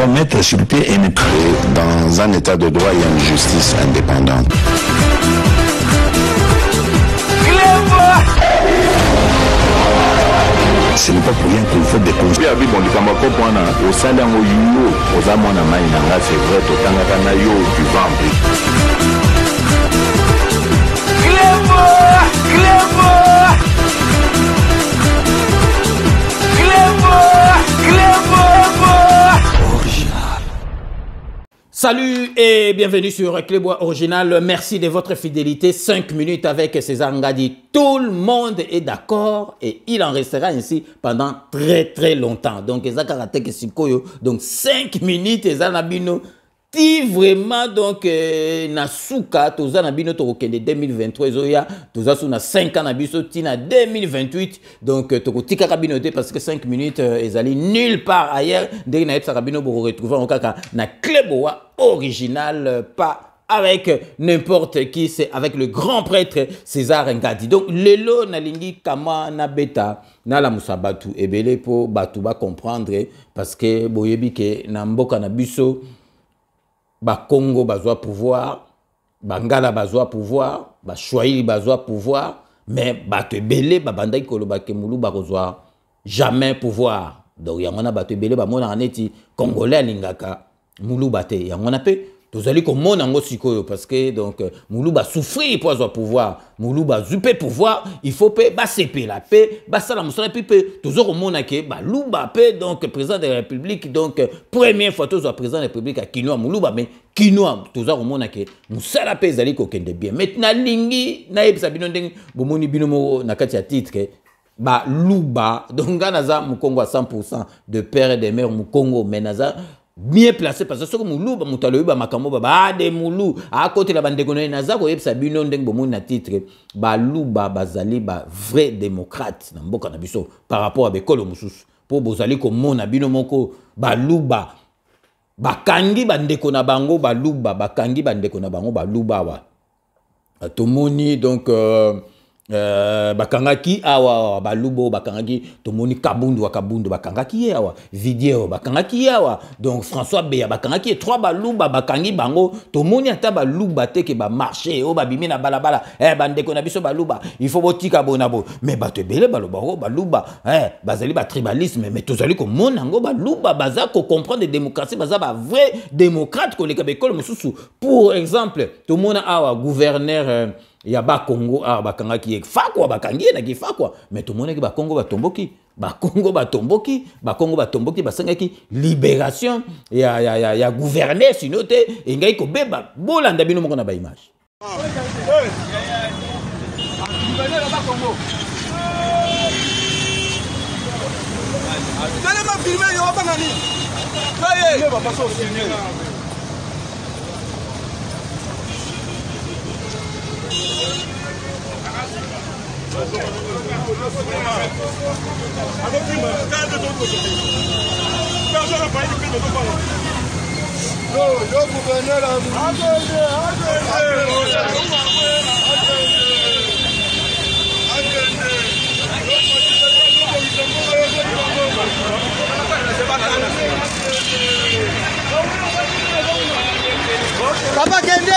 doit mettre sur pied et dans un état de droit, il y a une justice indépendante. Ce n'est pas pour rien qu'il faut des conseils. C'est vrai, tu vas Salut et bienvenue sur Clébois Original. Merci de votre fidélité. 5 minutes avec César Ngadi. Tout le monde est d'accord et il en restera ainsi pendant très longtemps. Donc, donc 5 minutes, Zanabino. Si vraiment donc Nasuka, Tozanabino Torokende 2023, Toza 5 ans Nabiso Tina 2028. Donc, Tokotika Kabinote parce que 5 minutes, ils allaient nulle part ailleurs. Dès que Sarabino pour retrouver en kaka na Clébois Original, pas avec n'importe qui, c'est avec le grand prêtre César Ngadi. Donc, Lelo Nalingi Kama Nabeta, Nala Musabatu, Ebele po Batuba comprendre parce que Boyebi ke Namboka Nabiso. Ba Congo bazwa pouvoir, Bangala bazwa pouvoir, ba Swahili bazwa pouvoir, mais bato belé ba bandai koloba ke mulu bazwa jamais pouvoir. Donc yangona bato belé ba mona neti congolais lingaka mulu bate yangona pe tozali ko mona ngo sikoyo parce que donc mulu ba souffrir pour avoir pouvoir, mulu ba zupe pouvoir, il faut pe ba sepe la paix, ba sala musala pe toujours mona ke ba luba pe donc président de la République donc première fois toujours président de la République à Kinoa mulu ba mais Kinoa toujours mona ke musala pe zali ko kende bien. Maintenant lingi na yebisa bino ndenge bomoni bino mo na kati ya titre ba luba donc naza mukongo à 100% de père et de mère mukongo mais naza bien placé parce que ce que moulou ba mutalo ba makambo ba de moulou à côté la bande de naza ko yebsa bino ndeng bomoni na titre ba luba bazali ba vrai démocrate na mboka na biso par rapport à bekolo mususu po bozali ko mona bino moko ba luba bakangi bandeko na bango ba luba bakangi bandeko na bango ba luba wa tomoni donc bakangaki awa balubo bakangaki tomoni kabundu bakangaki awa vidéo bakangaki awa donc François Beya bakangaki 3 baluba bakangi bango tomoni ata baluba teke ba marché o babimi na balabala bandeko na biso baluba il faut botika bonabo mais bato belé baluba bazali ba tribalisme mais tozali ko monango baluba baza ko comprendre démocratie baza ba vrai démocrate ko leka bekolo mususu pour exemple tomona awa gouverneur ya ba Congo bakanga ki fakwa bakangi na ki fakwa mais tout le monde ki ba Congo batomboki basangaki libération ya gouverner sinon te engai ko beba bolanda bino moko na ba image Papa Kende.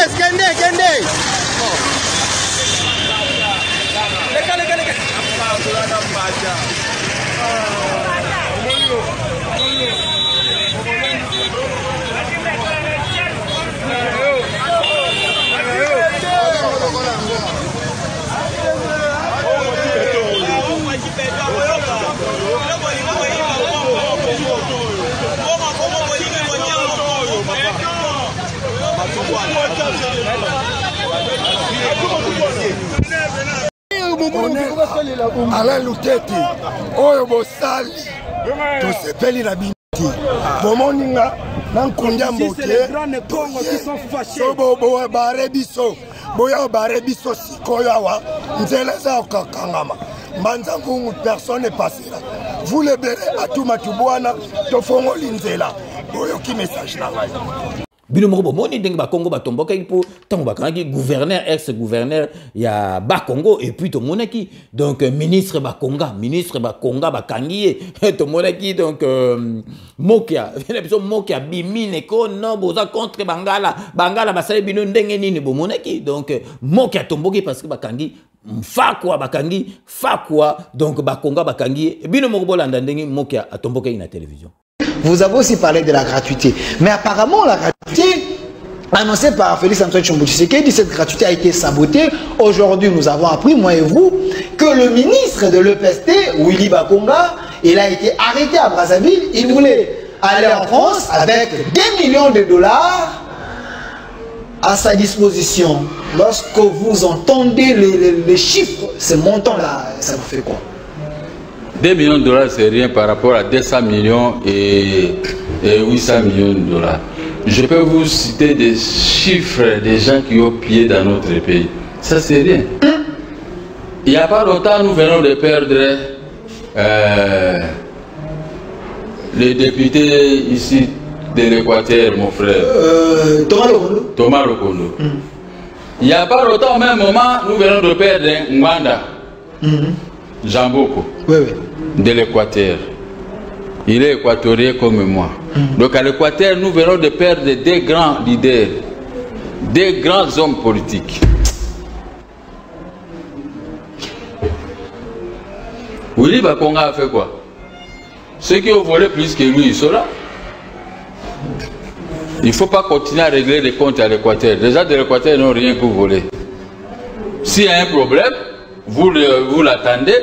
Alain Lutete, oyo bosali, tosepeli na binti. Bomoninga, nankondia mbote, boya barebiso, sikoyo awa, nzela za okakangama. Manza ngungu, personne n'est passé là. Vous le berez à tout matubouana, tofongoli nzela. Boyo ki message na ngai. bino moko bomoni ndenge ba Congo batomboka pour tango bakangi gouverneur ex-gouverneur ya ba Congo et puis to monaki donc ministre ba Conga bakangi to monaki donc Mokia Mokia bimine ko non boza contre Bangala basale bino ndenge nini bomonaki donc Mokia tomboki parce que bakangi fakwa bakangi fakwa donc bakonga bakangi bino moko bolanda ndenge Mokia atomboka na télévision. Vous avez aussi parlé de la gratuité, mais apparemment la gratuité annoncée par Félix Antoine Tshombo Tshisekedi, cette gratuité a été sabotée. Aujourd'hui, nous avons appris, moi et vous, que le ministre de l'EPST, Willy Bakonga, il a été arrêté à Brazzaville. Il voulait aller en France avec 2 millions de dollars à sa disposition. Lorsque vous entendez les chiffres, ce montant-là, ça vous fait quoi? 2 millions de dollars, c'est rien par rapport à 200 millions et 800 millions de dollars. Je peux vous citer des chiffres des gens qui ont pillé dans notre pays. Ça, c'est rien. Il n'y a pas longtemps, nous venons de perdre les députés ici de l'Équateur, mon frère. Thomas Lokondo. Il n'y a pas longtemps, au même moment, nous venons de perdre Mwanda. Jean Boko, de l'Équateur. Il est équatorien comme moi. Donc à l'Équateur, nous venons de perdre des grands leaders, des grands hommes politiques. Willy Bakonga a fait quoi? Ceux qui ont volé plus que lui, ils sont là. Il ne faut pas continuer à régler les comptes à l'Équateur. Les gens de l'Équateur n'ont rien pour voler. S'il y a un problème, vous l'attendez,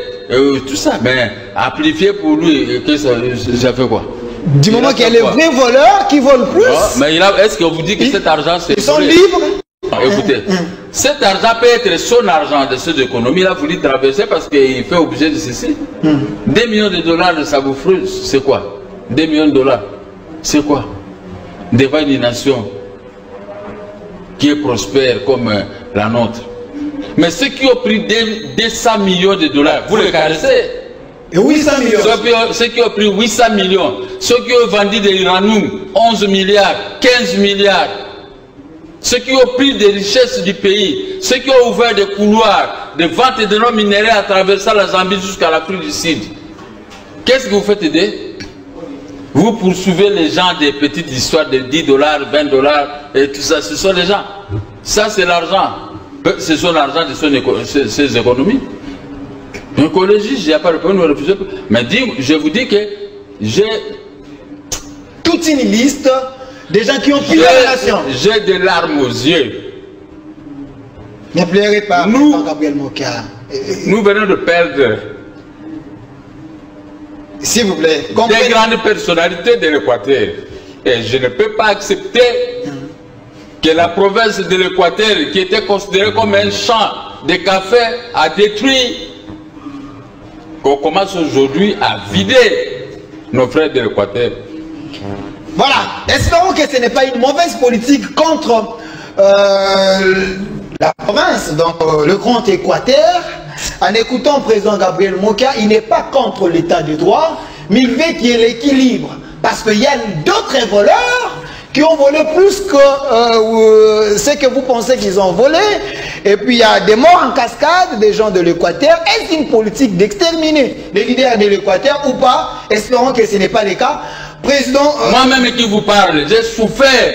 tout ça, mais amplifier pour lui, que ça fait quoi? Du moment qu'il y a les vrais voleurs qui volent plus. Oh, mais est-ce qu'on vous dit que cet argent c'est... Ils sont libres. Écoutez, cet argent peut être son argent de ces économies, il a voulu traverser parce qu'il fait obligé de ceci. 2 millions de dollars de sa bouffe, c'est quoi? 2 millions de dollars, c'est quoi? Devant une nation qui est prospère comme la nôtre. Mais ceux qui ont pris 200 millions de dollars, vous les caressez. Et 800 millions. Ceux qui ont pris 800 millions, ceux qui ont vendu de l'uranium, 11 milliards, 15 milliards, ceux qui ont pris des richesses du pays, ceux qui ont ouvert des couloirs de vente de nos minéraux à travers la Zambie jusqu'à l'Afrique du Sud. Qu'est-ce que vous faites aider? Vous poursuivez les gens des petites histoires de 10 dollars, 20 dollars et tout ça. Ce sont les gens. Ça, c'est l'argent. Ce sont l'argent de ces économies. Un collégiste, il n'y a pas le problème de refuser. Mais je vous dis que j'ai toute une liste des gens qui ont pillé la nation. J'ai des larmes aux yeux. Ne pleurez pas, Gabriel Mokia. Nous venons de perdre, s'il vous plaît, des grandes personnalités de l'Équateur. Et je ne peux pas accepter que la province de l'Équateur, qui était considérée comme un champ de café, a détruit, qu'on commence aujourd'hui à vider nos frères de l'Équateur. Voilà, espérons que ce n'est pas une mauvaise politique contre la province, donc le grand Équateur. En écoutant le président Gabriel Mokia, il n'est pas contre l'état de droit, mais il veut qu'il y ait l'équilibre. Parce qu'il y a d'autres voleurs qui ont volé plus que ce que vous pensez qu'ils ont volé. Et puis il y a des morts en cascade, des gens de l'Équateur. Est-ce une politique d'exterminer les leaders de l'Équateur ou pas? Espérons que ce n'est pas le cas. Président... Moi-même qui vous parle, j'ai souffert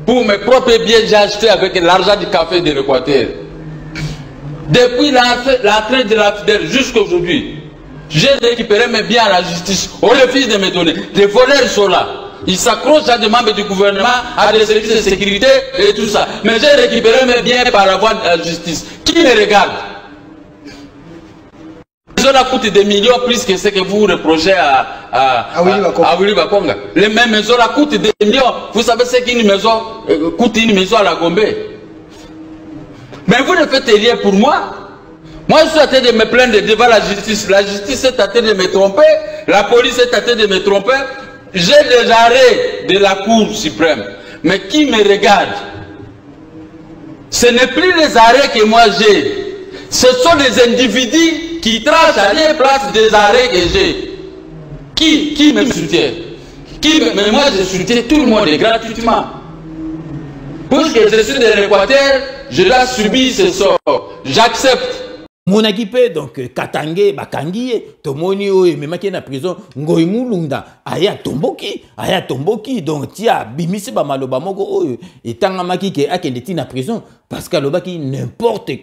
pour mes propres biens, j'ai acheté avec l'argent du café de l'Équateur. Depuis l'entrée de la FIDEL jusqu'à aujourd'hui, j'ai récupéré mes biens à la justice. On refuse de me donner. Les voleurs sont là. Ils s'accrochent à des membres du gouvernement, à des services de sécurité et tout ça. Mais j'ai récupéré mes biens par la voie de la justice. Qui me regarde? Cela coûte des millions plus que ce que vous reprochez à Willy Bakonga. Les mêmes maisons là coûtent des millions. Vous savez ce qu'une maison coûte une maison à la Gombe? Mais vous ne faites rien pour moi. Moi, je suis en train de me plaindre devant la justice. La justice est en train de me tromper. La police est en train de me tromper. J'ai des arrêts de la Cour suprême. Mais qui me regarde? Ce n'est plus les arrêts que moi j'ai. Ce sont les individus qui tracent à la place des arrêts que j'ai. Qui me soutient? Mais moi, je soutiens tout le monde gratuitement. Puisque je suis de l'Équateur, je dois subir ce sort. J'accepte. Monaki pe donc Katangé bakangi tomoni oyo memaki na prison ngoi mulunda aya tomboki donc tia bimisi ba maloba moko oyo etanga maki ke akende ti na prison parce que lobaki n'importe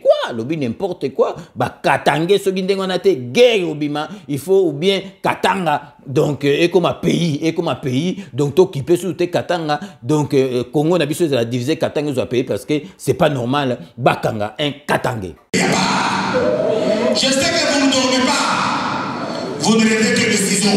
quoi ba Katangé soki ndengo na te guerre obima il faut ou bien Katanga donc et comme un pays donc to kipe sous te Katanga donc Congo na biso la diviser Katanga zo pays parce que c'est pas normal bakanga un Katangé. Je sais que vous ne dormez pas. Vous ne rêvez que de ciseaux.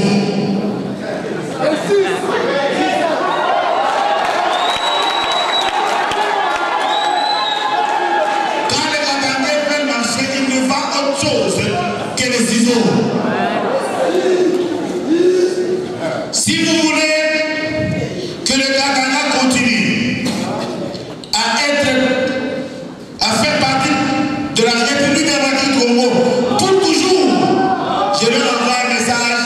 Quand les Katangais veulent marcher, ils ne font autre chose que les ciseaux. Si vous voulez que le Katanga continue à faire partie de la République démocratique du Congo pour toujours, je leur envoie un message.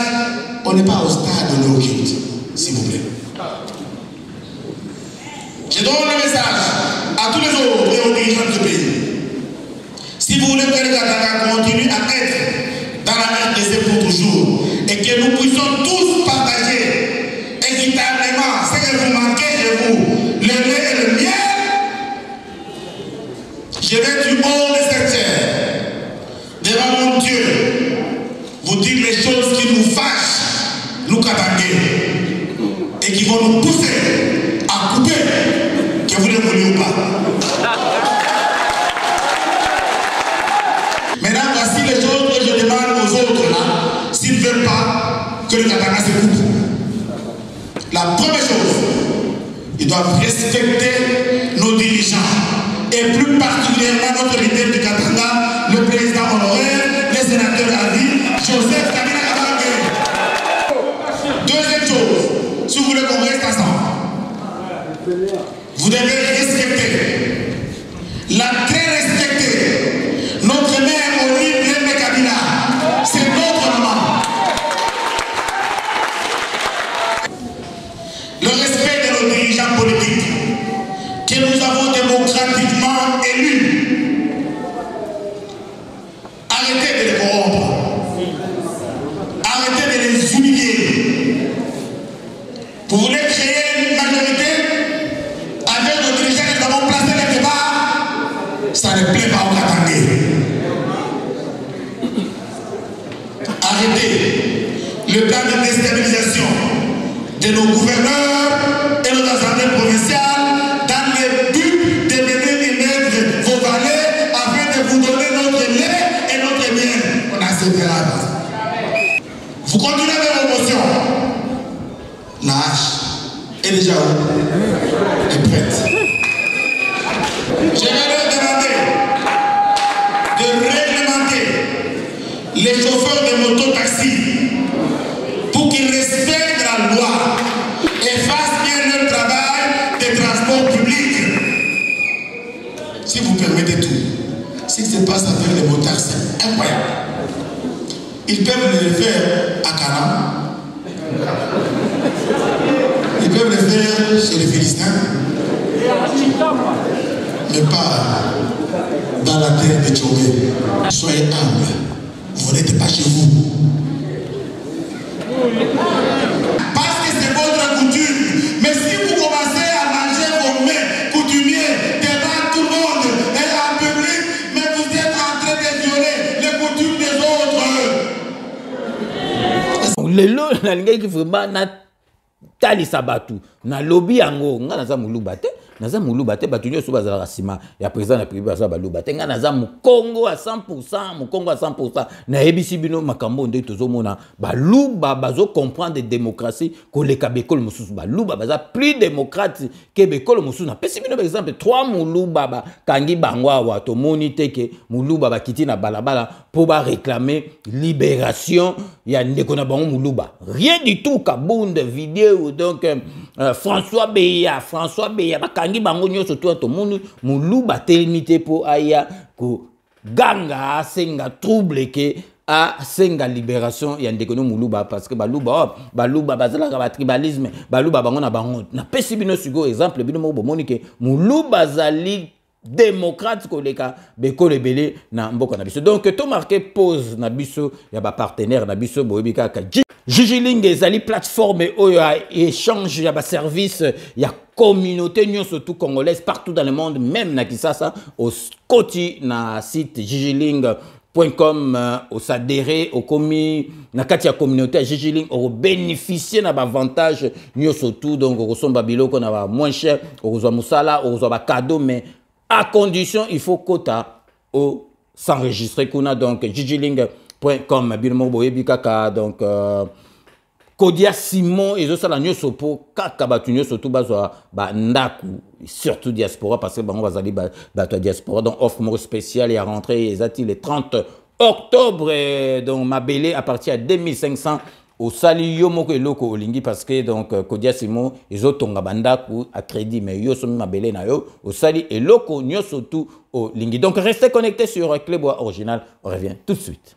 On n'est pas au stade de l'Orchid, s'il vous plaît. Je donne un message à tous les autres et aux dirigeants de ce pays. Si vous voulez que le Katanga continue à être dans la RDC pour toujours et que nous puissions tous partager équitablement ce que vous manquez chez vous, le lait et le miel, je vais du haut de cette terre, devant mon Dieu, vous dire les choses qui nous fâchent, nous Katangais, et qui vont nous pousser à couper, que vous ne vouliez pas. Maintenant, voici les choses que je demande aux autres là, s'ils ne veulent pas que le Katanga se coupe. La première chose, ils doivent respecter nos dirigeants. Et plus particulièrement notre leader du Katanga, le président honoraire, le sénateur à vie, Joseph Kabila Kabange. Deuxième chose, si vous voulez qu'on reste ensemble, vous devez respecter, la très respecter, notre mère Olivier Kabila, c'est notre maman. Le respect de nos dirigeants politiques, que nous avons démocratiquement élus. Arrêtez de les corrompre. Arrêtez de les humilier. Vous voulez créer une majorité avec nos dirigeants que nous avons placés quelque part? Ça ne plaît pas aux Katangais. Arrêtez le plan de déstabilisation de nos gouverneurs et nos assemblées provinciales dans le but de venir mettre vos valets afin de vous donner notre lait et notre miel. On acceptera. Vous continuez avec vos motions. La hache est déjà où? Est prête. Je vais leur demander de réglementer les chauffeurs de moto-taxi pour qu'ils respectent la loi et fassent bien leur travail de transport public. Si vous permettez tout, ce qui se passe avec les motards, c'est incroyable. Ils peuvent le faire à Canaan. Ils peuvent le faire chez les Philistins. Mais pas dans la terre de Tchobé. Soyez humbles. Vous n'êtes pas chez vous. Parce que c'est votre coutume. Mais si vous commencez à manger vos mets coutumiers devant tout le monde et en public, mais vous êtes en train de violer les coutumes des autres. Le lot, la ligne qui vraiment na tali sabatu na lobby yango nga naza mulubate naza mulubate batunyo so bazala rasima ya président na privé bazala balubate nga naza mukongo à 100% na ebisi bino makambo nde tozomona baluba bazo comprendre démocratie ko le kabekol mususu baluba baza plus démocrate que bekol mususu na pesi bino par exemple 3 muluba ba kangi bangwa wa to monite ke muluba ba kiti na balabala pour ba réclamer libération ya ndeko na bango muluba rien du tout kabunde vidéo donc François Beya bakangi bango nyoso to munu muluba telimité po aya ko ganga senga trouble ke à senga libération ya ndekono muluba parce que baluba bazala ba tribalisme baluba bango na bango na pesi bino sugo exemple bino mo bomoni ke muluba zali démocrate koleka beko lebele na mboka na biso donc to marqué pause na biso ya ba partenaire na biso boyebika ka Jijiling ezali plateforme oyo ya échange ya ba service ya communauté nyo surtout congolaise partout dans le monde même na Kisasa au koti na site jijiling.com au s'adhérer au commis na kati ya communauté à Jijiling au bénéficier na avantage nyo surtout donc au somba biloko na ba moins cher au zo musala au zo ba cadeau mais à condition il faut quota au s'enregistrer kuna donc jijiling.com bilmo boyebi kaka donc Kodia Simon et ça la nyoso po kaka batu nyoso tout bazwa ba ndaku surtout diaspora parce que on va aller bato diaspora donc offre mo spécial et à rentrer exactement le 30 octobre donc mabélé à partir de 2500 au sali yo moko eloko olingi parce que donc Kodia Simon ezotonga bandaku à crédit mais yo so mabélé na yo au sali eloko nyoso tout olingi donc restez connectés sur Clébois Original, on revient tout de suite.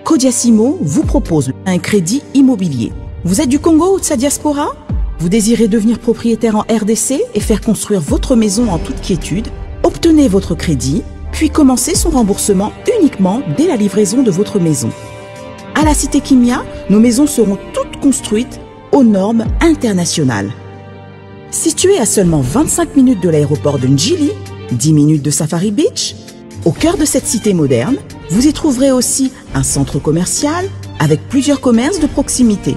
Kodia Simon vous propose un crédit immobilier. Vous êtes du Congo ou de sa diaspora? Vous désirez devenir propriétaire en RDC et faire construire votre maison en toute quiétude? Obtenez votre crédit, puis commencez son remboursement uniquement dès la livraison de votre maison. À la Cité Kimia, nos maisons seront toutes construites aux normes internationales. Située à seulement 25 minutes de l'aéroport de Njili, 10 minutes de Safari Beach, au cœur de cette cité moderne, vous y trouverez aussi un centre commercial avec plusieurs commerces de proximité.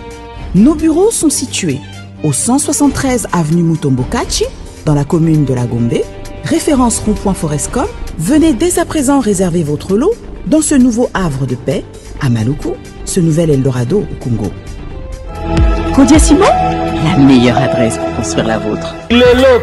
Nos bureaux sont situés au 173 avenue Mutombokachi, dans la commune de la Gombe, référence rond-point Forescom. Venez dès à présent réserver votre lot dans ce nouveau havre de paix à Maluku, ce nouvel Eldorado au Congo. Kodia Simon, la meilleure adresse pour construire la vôtre.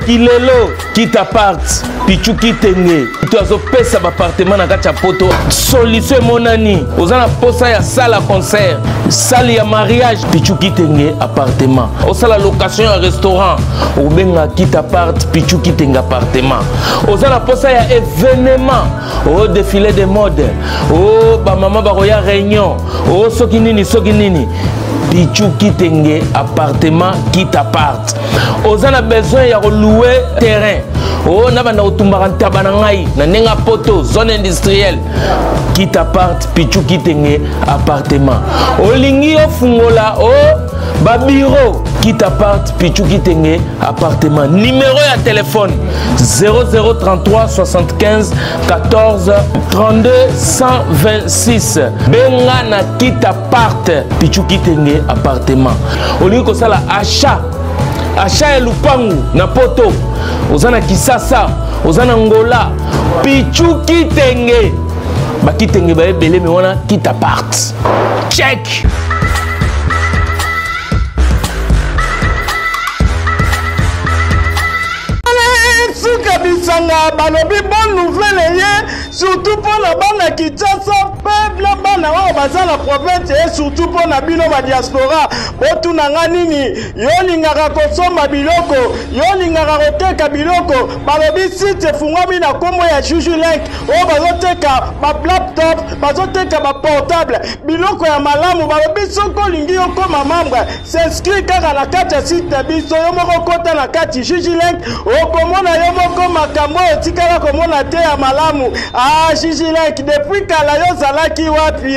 Kilelo, qui t'apparte, pichu qui t'engue. Tu as opé sa appartement na gacha poto. Solution monani. Aux ana posa ya salle à concert, salle ya mariage, pichu qui t'engue appartement. Au salle location à restaurant, au benga qui t'apparte, pichu qui t'engue appartement. Aux ana posa ya événement, au défilé de mode, au ba maman ba roya réunion, au sokinini. Pichu Kitenge appartement qui t'apparte. Aux a besoin de louer terrain. Oh, na bana utumbaranta banangai na nenga poto zone industrielle qui t'apparte. Pichu Kitenge appartement. Olingi ofungola o ba bureau qui t'apparte. Pichu Kitenge appartement. Numéro ya téléphone 0033 75 14 32 126. Benga na qui t'apparte. Pichu Kitenge appartement. Olingi ko sala achat ya lupangu na poto. Ozana Kisasa, ozana Ngola, Pichu Kitenge bakitenge ba ebele mais wana kita part. Check. Suka bisanga balobi bonne nouvelle ye surtout pour la bana Kinshasa peuple bana wa bazala province et surtout pour na bino ba diaspora botuna nganini yo lingaka kosoma biloko yo lingaka koteka biloko balobi site fungami na kombo ya Juju Link o bazoteka ba laptop bazoteka ba portable biloko ya malamu balobi soko lingi yo koma membre s'inscrit kaka na kati ya site biso yo moko kota na kati Juju Link o komona yo moko makambo etikala komona te ya malamu Juju Link depuis kala yo zalaki wapi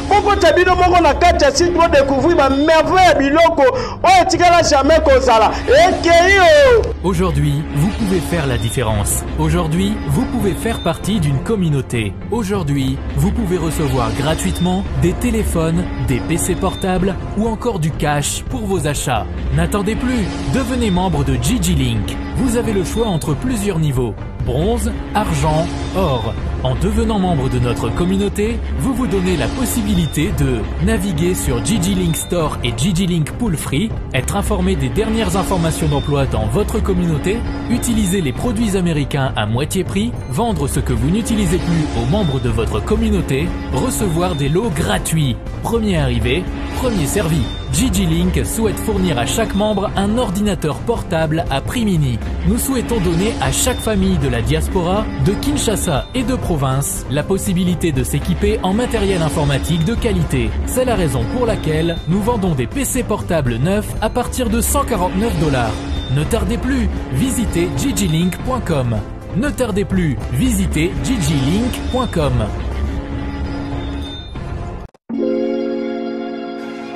poko tabino moko na kati ya site pour découvrir ba merveille biloko o etikala jamais kozala ekeyo. Aujourd'hui, vous pouvez faire la différence. Aujourd'hui, vous pouvez faire partie d'une communauté. Aujourd'hui, vous pouvez recevoir gratuitement des téléphones, des PC portables ou encore du cash pour vos achats. N'attendez plus, devenez membre de Gigi Link. Vous avez le choix entre plusieurs niveaux. Bronze, argent, or. En devenant membre de notre communauté, vous vous donnez la possibilité de naviguer sur Gigi Link Store et Gigi Link Pool Free, être informé des dernières informations d'emploi dans votre communauté, utiliser les produits américains à moitié prix, vendre ce que vous n'utilisez plus aux membres de votre communauté, recevoir des lots gratuits. Premier arrivé, premier servi. Gigi Link souhaite fournir à chaque membre un ordinateur portable à prix mini. Nous souhaitons donner à chaque famille de la diaspora, de Kinshasa et de province, la possibilité de s'équiper en matériel informatique de qualité. C'est la raison pour laquelle nous vendons des PC portables neufs à partir de 149 $. Ne tardez plus, visitez gigilink.com. Ne tardez plus, visitez gigilink.com.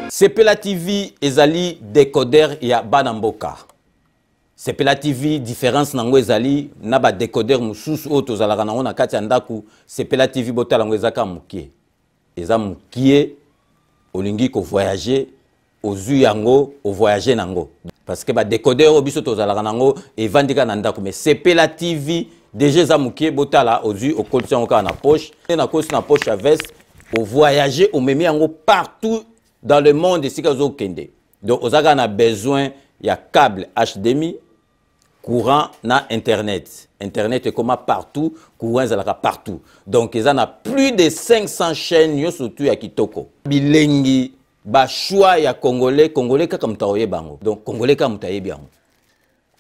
Sepela TV ezali décodeur ya Banamboka. Sepela TV différence nango ezali na ba décodeur mususu oto zalaka nango na kati ya ndaku. Sepela TV botala ngo ezaka mukie. Eza mukie olingi ko voyager ozu yango o voyager nango. Parce que ba décodeur obiso to zalaka nango evandika na ndaku mais Sepela TV déjà eza mukie botala ozu o kolisa ngo na poche na kosi na poche à veste o voyager o memi yango partout dans le monde ici que kende. Donc on a besoin il y a câble HDMI, courant na internet. Internet est comme partout, courant est partout. Donc ils en a plus de 500 chaînes yo surtout ya kitoko. Bilengi ba choix ya congolais kaka mutaoye bango. Donc congolais kaka mutaye bien.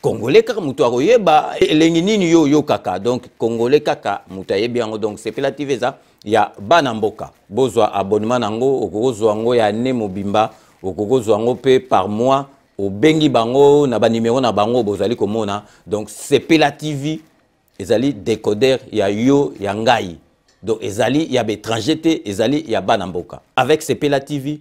Congolais kaka mutaoye ba elengi nini yo kaka. Donc congolais kaka mutaye bien. Donc c'est relative ça. Ya Banamboka bozwa abonnement nango okozwa ngo ya ne mobimba okozwa ngo pe par mois au bengi bango na ba numéro na bango bozali komona. Donc Sepela TV ezali décodeur ya yo ya ngai. Donc ezali ya étranger te ezali ya Banamboka. Avec Sepela TV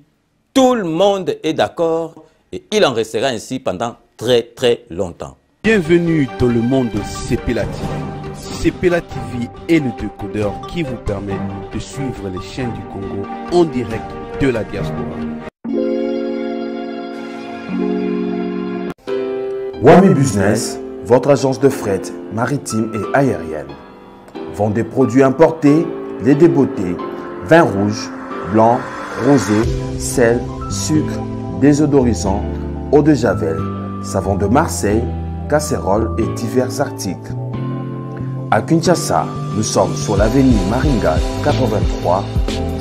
tout le monde est d'accord et il en restera ainsi pendant très longtemps. Bienvenue dans le monde de Sepela TV. Sepela TV est le décodeur qui vous permet de suivre les chaînes du Congo en direct de la diaspora. Wami Business, votre agence de fret maritime et aérienne. Vend des produits importés, lait de beauté, vin rouge, blanc, rosé, sel, sucre, désodorisant, eau de javel, savon de Marseille, casseroles et divers articles. À Kinshasa, nous sommes sur l'avenue Maringa 83,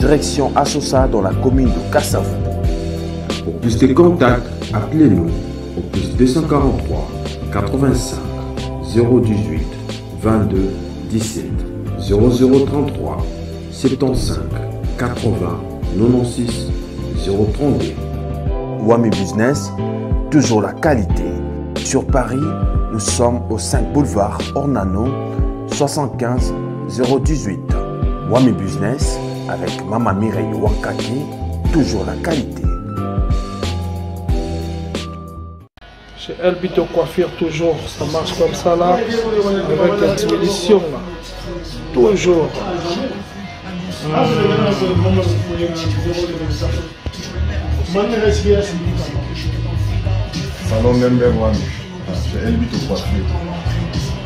direction Assosa dans la commune de Kassavou. Pour plus de contacts, appelez-nous au plus 243 85 018 22 17 0033 75 80 96 032. Wami Business, toujours la qualité. Sur Paris, nous sommes au 5 boulevard Ornano 75 018. Wami Business avec Maman Mireille Wankaki, toujours la qualité. Chez Elbito Coiffure, toujours, ça marche comme ça là, avec l'expédition là. Toujours. Salon Member One, chez Elbito Coiffure.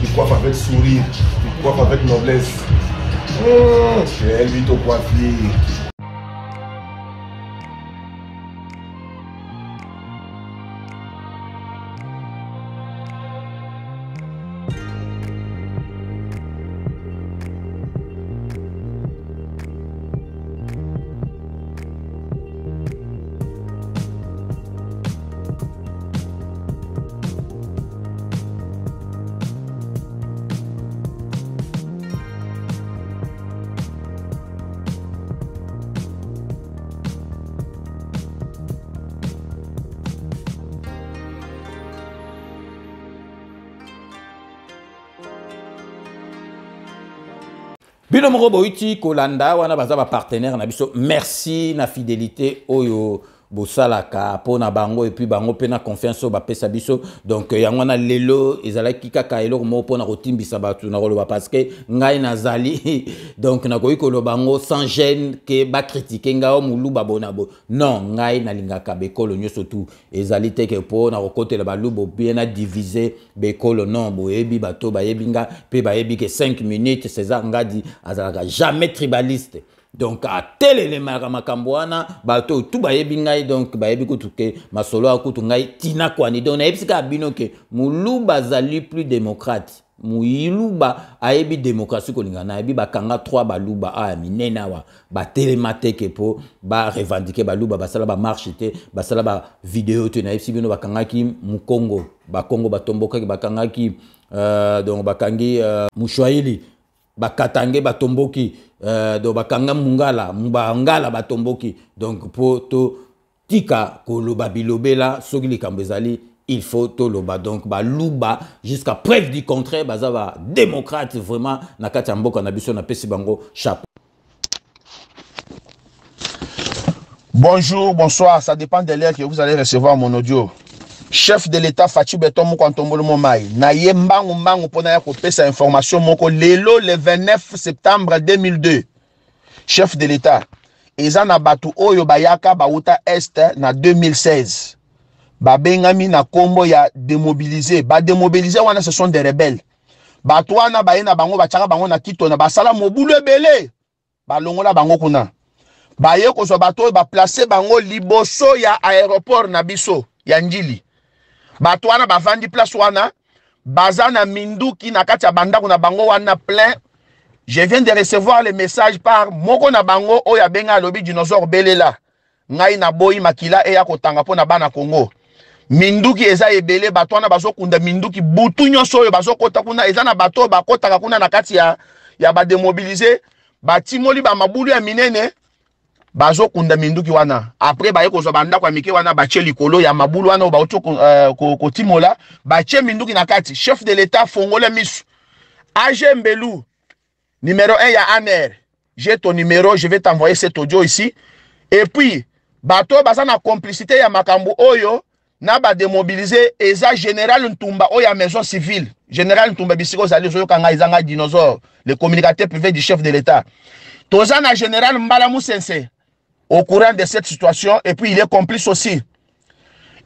Tu coiffes avec sourire, tu coiffes avec noblesse. Chez Elbito Coiffure. Bino moko boiti kolanda wana baza ba partenaire na biso merci na fidélité oyo bosalaka pona bango et puis bango pena confiance ba pesa biso donc yango na lelo ezalaki kaka eloko mo pona kotimbisa batu na koloba parce que ngai nazali donc na koyi kolo bango sans gêne que ba critiquer ngao mulu babonabo non ngai na lingaka bekolo nyoso tout ezali teke pona kokotela balubo bien à diviser bekolo non boyebi bato bayebinga pe bayebi que 5 minutes César ngadi azalaka jamais tribaliste. Donc à tel élément makamboana bato tout bayebi ngai donc bayebi kutuke masolo akutu ngai tina kwani donc na epsika bino ke muluba zali plus démocrate muiluba ayebi démocratie kolingana ayebi bakanga 3 baluba a minena wa ba telemate ke po ba revendiquer baluba basala ba marche te basala ba vidéo te na epsi bino bakanga ki mu Congo ba Congo batomboka ki bakanga ki donc bakangi mushwaili bakatange batomboki donc bakanga mungala mbangala batomboki donc po to tika koloba bilobela soki likambo ezali il faut to loba donc baluba jusqu'à preuve du contraire bazaba démocrate vraiment na kati ya mboka na biso na pesi bango chapeau. Bonjour, bonsoir, ça dépend de l'heure que vous allez recevoir mon audio. Chef de l'État Fatou Beton Moukantombolo Momai, na yembangu mbangu pona ya kopesa information moko lelo le 29 septembre 2002. Chef de l'État, ezana batu oyo bayaka bauta est na 2016. Babengami na kombo ya démobiliser. Ba démobiliser wana ce sont des rebelles. Batu wana bayena bango bachaka bango na kito na basala mobulu ebele. Balongola bango kuna. Baye ko so bato ba placer bango liboso ya aéroport na biso ya Njili. Bato wana bavandi place wana bazana minduki na kati ya bandako na bango wana plein. Je viens de recevoir le message par moko na bango oya benga lobi dinosaure belela. Ngai na boyi makila eya kotanga po na bana Congo. Minduki eza ebele bato wana bazokunda minduki butu nyonso oyo bazokota kuna eza na bato bakotaka kuna na kati ya ba démobiliser batimoli ba mabulu ya minene bazokunda minduki wana après baye kozwa banda kwa mike wana bache likolo ya mabulu wana bauto kotimola bache minduki na kati. Chef de l'État fongole misu AG Mbelu numéro 1 ya ANR, j'ai ton numéro, je vais t'envoyer cet audio ici. Et puis bato baza na complicité ya makambo oyo na ba démobiliser eza général Ntumba oya maison civile. Général Ntumba bisiko zali zo kanga izanga dinosaure, le communicateur privé du chef de l'État. Tozana général Mbala Musense au courant de cette situation et puis il est complice aussi.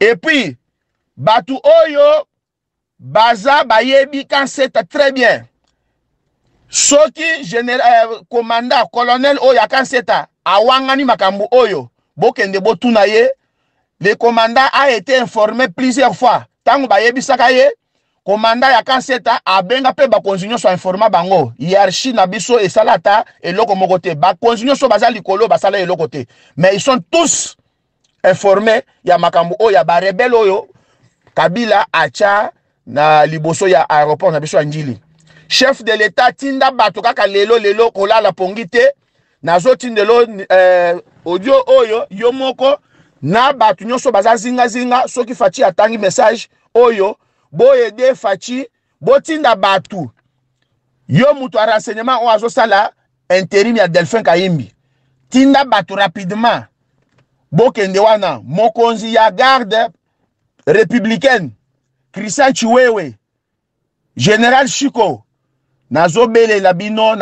Et puis batu oyo baza bayebi kan c'est très bien. Soki général commandant colonel oya kan c'est awangani makambo oyo bokende botuna ye. Le commandant a été informé plusieurs fois. Tango bayebi sakaye, commandant ya kanseta abenga pe ba konzinyo so informa bango. Hiérarchie na biso et salata et loko mokote. Ba konzinyo so bazali likolo basala et lokote. Mais ils sont tous informés ya makambo o ya ba rebelle oyo Kabila acha na liboso ya aéroport na biso Njili. Chef de l'État tinda bato kaka lelo kolala pongite nazo tindelo audio oyo yomoko na batu nyonso baza zinga soki Fachi atangi message oyo boyede Fachi botinda batu yo mutu a renseignement o azosala intérim ya Delphin Kayimbi tinda batu rapidement bokende wana mokonzi ya garde républicaine Christian Chiwewe Général Chiko nazobele la bino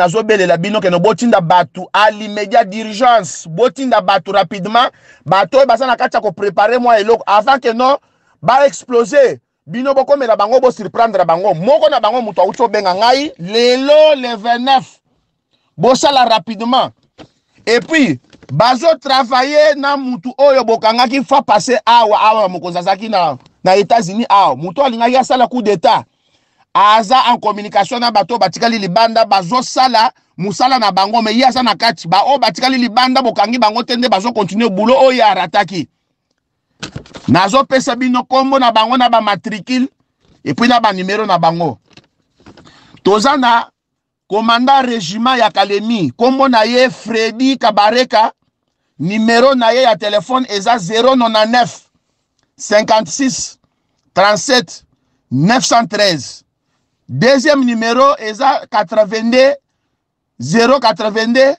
que no botinda batu à l'immédiat d'urgence botinda batu rapidement bato basana kacha ko préparer moi eloko avant que non ba exploser bino boko mela bango bo surprendre bango moko na bango muto auto benga ngai lelo le 29 bosala rapidement. Et puis, bazo travailler na mutu oyo bokanga ki fa passer awa mokozazaki na États-Unis awa. Mutu alinga ya sala coup d'état. Aza en communication na bato batikali libanda bazo sala musala na bango me ya na kati ba o batikali libanda bokangi bango tende bazo continuer boulot oyo arataki. Nazo pesa bino kombo na bango na ba matricule et puis na ba numéro na bango. Tozana commandant régiment ya Kalemi kombo na ye Freddy Kabareka numéro na ye ya téléphone eza 099 56 37 913. Deuxième numéro eza 82 082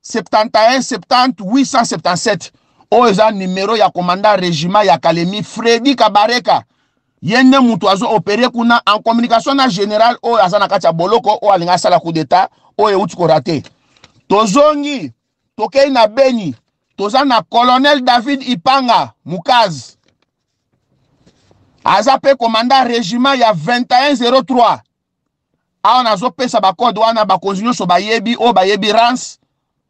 71 70 877. O eza numéro ya commandant régiment ya Kalemi Freddy Kabareka. Yende mutu azo opéré kuna en communication na général o azana kacha boloko o alinga sala coup d'état o euti ko raté. Tozongi tokei na Beni tozana colonel David Ipanga Mukaz. Azape commandant régiment ya 2103. A on azo pesa ba code wana ba konzinyo so bayebi o bayebi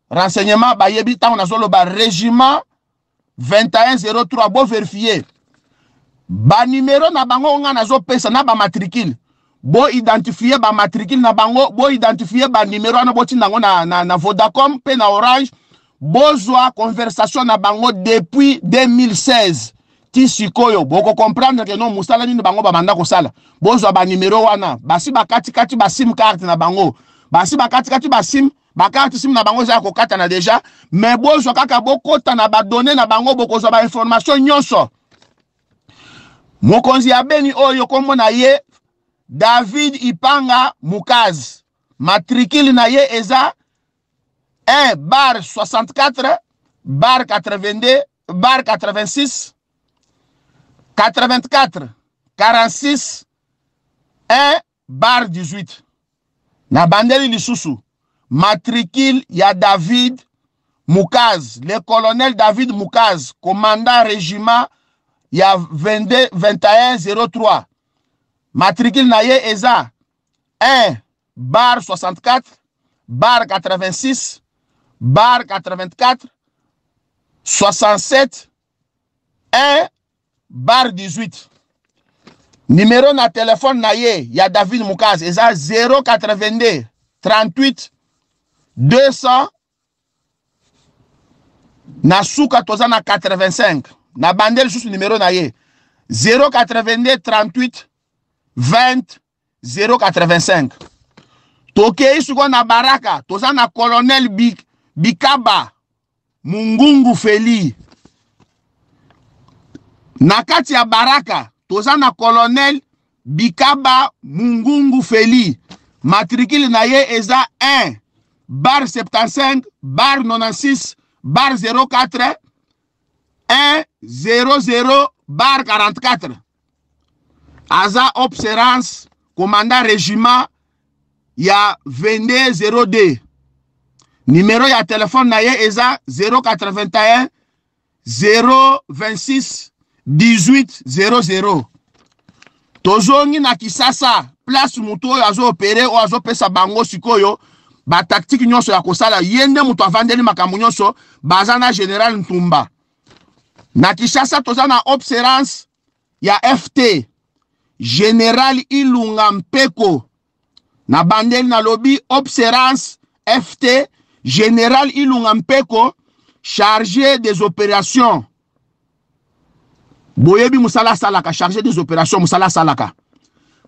renseignement bayebi ta on azo lo ba régiment 2103 bo vérifier. Ba numéro na bango nga nazo pesa na ba matricule. Bo identifier ba matricule na bango, bo identifier ba numéro na boti nango na Vodacom pe na Orange. Bo zwa conversation na bango depuis 2016. Ti sikoyo boko comprendre que non musala ni bango ba manda ko sala. Bo zwa ba numéro wana, basi ba kati ba sim card na bango. Basi ba kati ba sim ba carte sim na bango za ko kata na déjà, mais bo zwa kaka bokota na ba données na bango boko zwa ba information nyonso. Mokonzi ya Beni oyo kombo na ye David Ipanga Mukaz. Matricule na ye eza 1 bar 64 bar 82 bar 86 84 46 1 bar 18. Na bandeli lisusu matricule ya David Mukaz, le colonel David Mukaz, commandant régiment ya 2103. Matricule na ye eza 1 bar 64 bar 86 bar 84 67 1 bar 18. Numéro na téléphone na ye ya David Mukaz eza 082 38 200 na suka toza na 85. Na bandel sous numéro na ye 082 38 20 085. Tokei suko na Baraka toza na colonel Bikaba Mungungu Feli. Na kati ya Baraka toza na colonel Bikaba Mungungu Feli. Matricule na ye eza 1 bar 75 bar 96 bar 04 1 00 bar 44. Aza observance commandant régiment ya 2202. Numéro ya téléphone na ye eza 081 026 18 00. Tozongi na Kisasa place muto oyo azo opéré o azo pesa bango sikoyo ba tactique nyonso ya kosala yende muto avandeli makambo nyonso bazana général Ntumba. Na Kishasa toza na observance ya FT Général Ilunga Mpeko. Na bandeli na lobby observance FT Général Ilunga Mpeko chargé des opérations. Boyebi musala salaka chargé des opérations musala salaka.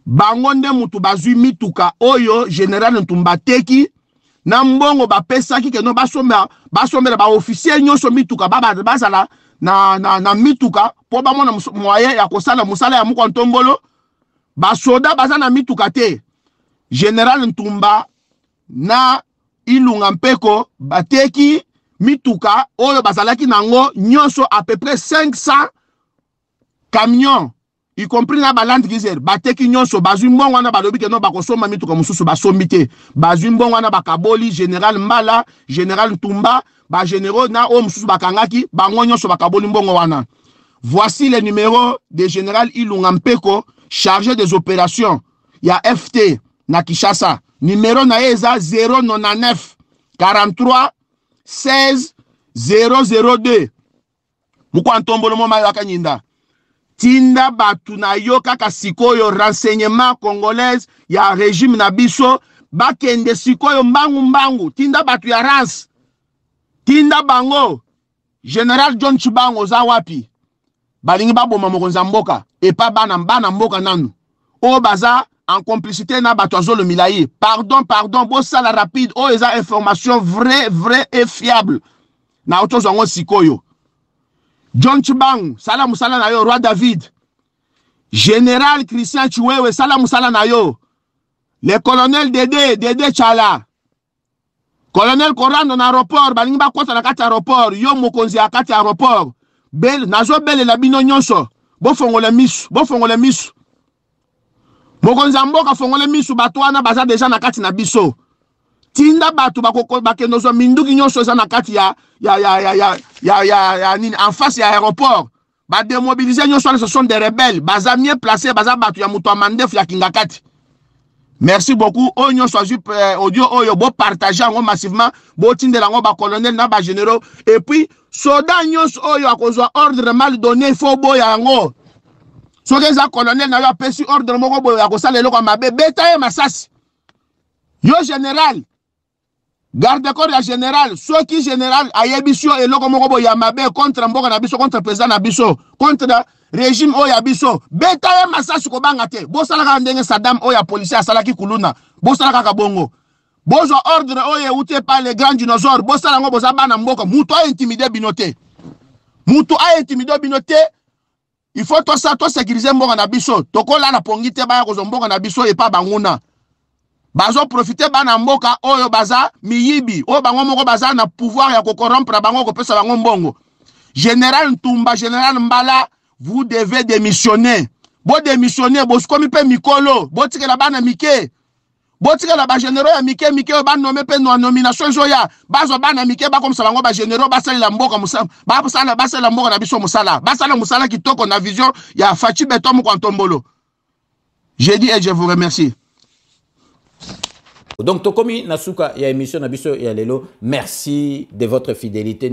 Bangonde mutu bazui mituka oyo Général Ntumba teki na mbongo ba pesa ki keno basomba ba officier nyonso mituka bazala na mituka po ba mona moyen ya kosala musala ya muko ntombolo ba soda bazana mituka te. Général Ntumba na Ilunga Mpeko bateki mituka oyo bazalaki nango nyonso à peu près 500 camions, y compris na Land Cruiser, bateki nyonso bazui mbongo wana balobi ke no bakosoma mituka mususu basombi te. Bazui mbongo wana bakaboli Général Mbala, Général Ntumba, ba généraux na o mususu bakangaki, bango nyonso bakaboli mbongo wana. Voici les numéros de Général Ilunga Mpeko, chargé des opérations. Ya FT na Kishasa. Numéro na eza 099 43 16 002 mukwantombolo mo mayo akanyinda tinda batu na yo kaka sikoyo renseignement congolaise ya régime na biso bakende sikoyo mbangu tinda batu ya rance tinda bango General John Chibango za wapi balingi baboma mokonzi mboka et pas bana mboka nanu o baza en complicité na bato azolo milayi pardon bo sala rapide o eza information vrai et fiable na oto zongo sikoyo John Chibango sala musala na yo Roi David Général Christian Chiwewe sala musala na yo le colonel Dédé Chala colonel Korando na aéroport balingi bakota na kati aéroport yo mokonzi ya kati aéroport bel nazo bele la bino nyonso bo fongole misu mokonzi mboka fongole misu bato wana baza deja na kati na biso tinda batu bakenozo minduki nyonso za na kati ya nini en face ya aéroport ba démobiliser nyonso ce sont des rebelles baza mieux placés baza batu ya muto amandef ya kingakati. Merci beaucoup. Onyo soju audio oyo bo partager ngo massivement bo tindela ngo ba colonel na ba généraux et puis soda nyos oyo akozwa ordre mal donné il faut boya ngo. So que colonel na yo pesi ordre moko boya ko sala eloko mabe beta e masasi. Yo général garde corps ya général soki général ayebisio eloko moko boya mabe contre mboka na biso contre président na biso contre régime oya biso beta ya masasi ko banga te bo sala ka ndenge Saddam oya policier asala ki kuluna bo sala ka bongo bozo ordre oya ute par les grands dinosaures bo sala ngo boza bana mboka muto a intimider binote il faut to sécuriser mboka na biso tokola na pongite ba ko mboka na biso e pa banguna bazo profiter bana mboka oyo baza miyibi o bango moko baza na pouvoir ya ko corrompre bango ko pesa bango mbongo. Général Ntumba, Général Mbala, vous devez démissionner. Bo démissionner, bo skomi pe mikolo, bo tike la bana mike. Bo tike la ba généraux ya mike ba nommé pe no nomination joya. Bazo bana mike ba comme ça bango ba généraux ba sala mboka musala. Ba sala mboka na biso musala. Ba sala musala kitoko na vision ya Fachi Beton mu Kwantombolo. J'ai dit et je vous remercie. Donc, Tokomi Nasuka, il y a émission Nabiso et Alelo. Merci de votre fidélité.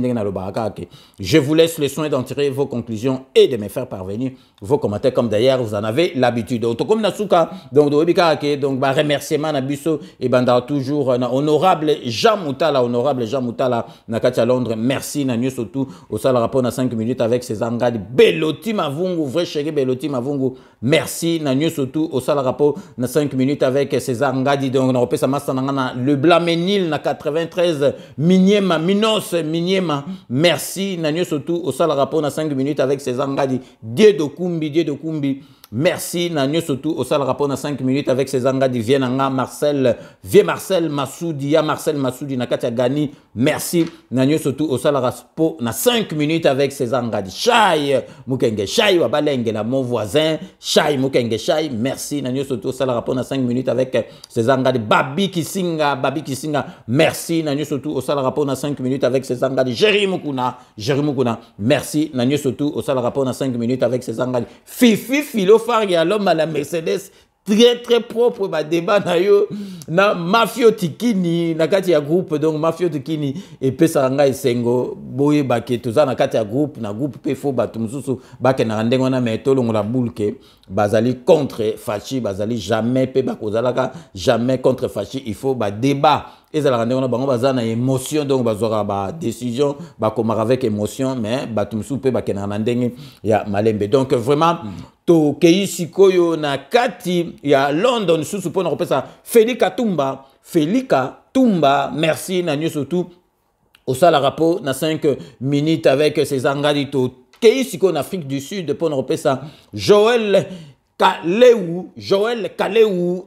Je vous laisse le soin d'en tirer vos conclusions et de me faire parvenir vos commentaires comme d'ailleurs vous en avez l'habitude. Tokomi Nasuka, donc, remerciement Nabiso et Banda toujours honorable Jean Moutala, Nakatia Londres. Merci Nanyo Sotou au sala rapport na 5 minutes avec ses angadi. Beloti Mavungu, vrai chéri Beloti Mavungu. Merci Nanyo Sotou au sala rapport na 5 minutes avec ses angadi. Donc, on repère ça. Le Blamenil na 93 Miniema Minos Miniema. Merci Nanyo Sotou au sala rapport na 5 minutes avec ses angadi. Dieu de Kumbi. Merci Nanyo Sotou au sala rapport na 5 minutes avec ses angadi. Vienanga Marcel Massoudi ya Marcel Massoudi na Katia Gani. Merci Nanyo Sotou au sala rapport na 5 minutes avec ses angadi. Chai Mukenge Chai Wabalenge na mon voisin Chai Mukenge Chai. Merci Nanyo Sotou au sala rapport na 5 minutes avec ses angadi. Babi Kisinga. Merci Nanyo Sotou au sala rapport na 5 minutes avec ses angadi. Jerry Mukuna. Merci Nanyo Sotou au sala rapport na 5 minutes avec ses angadi. Fifi Philo Faria, l'homme à la Mercedes, très propre, bah, débat na Mafio Tikini, na kati ya groupe, donc Mafio Tikini, et Pesaranga et Sengo, boye bake, tout ça, na kati ya groupe, Pefo, batumsusu, bake na rande, on a meto, on la boule que, bazali contre Fachi, bazali jamais, pe bakozalaka, jamais contre Fachi, il faut, bah, débat. Et ça la rende, on a bazana émotion, donc bazora, bah, décision, bah, comme avec émotion, mais, batumsu, pe bake na rande, ya malembe. Donc, vraiment, to keisi koyo na kati ya London sous pona repesa Felika Tumba merci na nyo surtout au sala rapport na 5 minutes avec ses angadi to keisi ko en Afrique du Sud pona repesa Joël Kaleu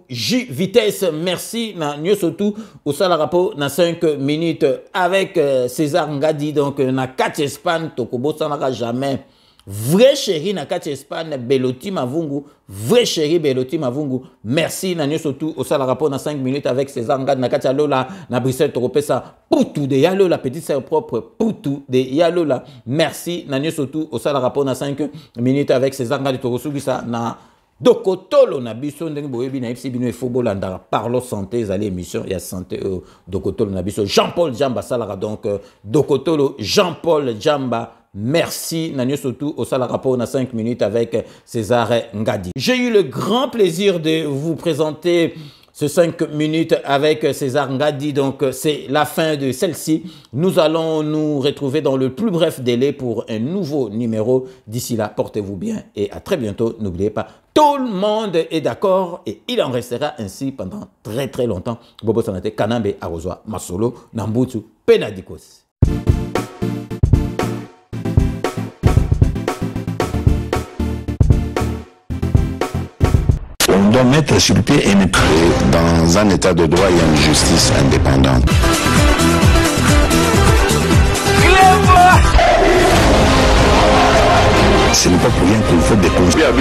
J Vitesse merci na nyo surtout au sala rapport na 5 minutes avec César Ngadi donc na 4 Espagne to kobo sanaka jamais. Vrai chéri na kati Espagne Beloti Mavungu, vrai chéri Beloti Mavungu. Merci Nanyo Sotou au sala rapport na 5 minutes avec ses angades na kati Alola na Bruxelles Toropesa Poutou de Yalola petite sœur propre Poutou de Yalola. Merci Nanyo Sotou au sala rapport na 5 minutes avec ses angades Torosugisa na Dokotolo na biso ndenge boyebi na FC bino football andara parlo santé zali émission ya santé Dokotolo na biso Jean-Paul Jamba salara donc Dokotolo Jean-Paul Jamba merci Nanyo surtout au salara pour 5 minutes avec César Ngadi. J'ai eu le grand plaisir de vous présenter ce 5 minutes avec César Ngadi, donc c'est la fin de celle-ci. Nous allons nous retrouver dans le plus bref délai pour un nouveau numéro. D'ici là, portez-vous bien et à très bientôt. N'oubliez pas, tout le monde est d'accord et il en restera ainsi pendant très longtemps. Bobo Sanate, Kanambe, Arozwa, Masolo, Nambutu, Penadikos. On doit mettre sur pied une dans un état de droit, il y a une justice indépendante. Ce n'est pas pour rien qu'il faut découvrir. C'est vrai,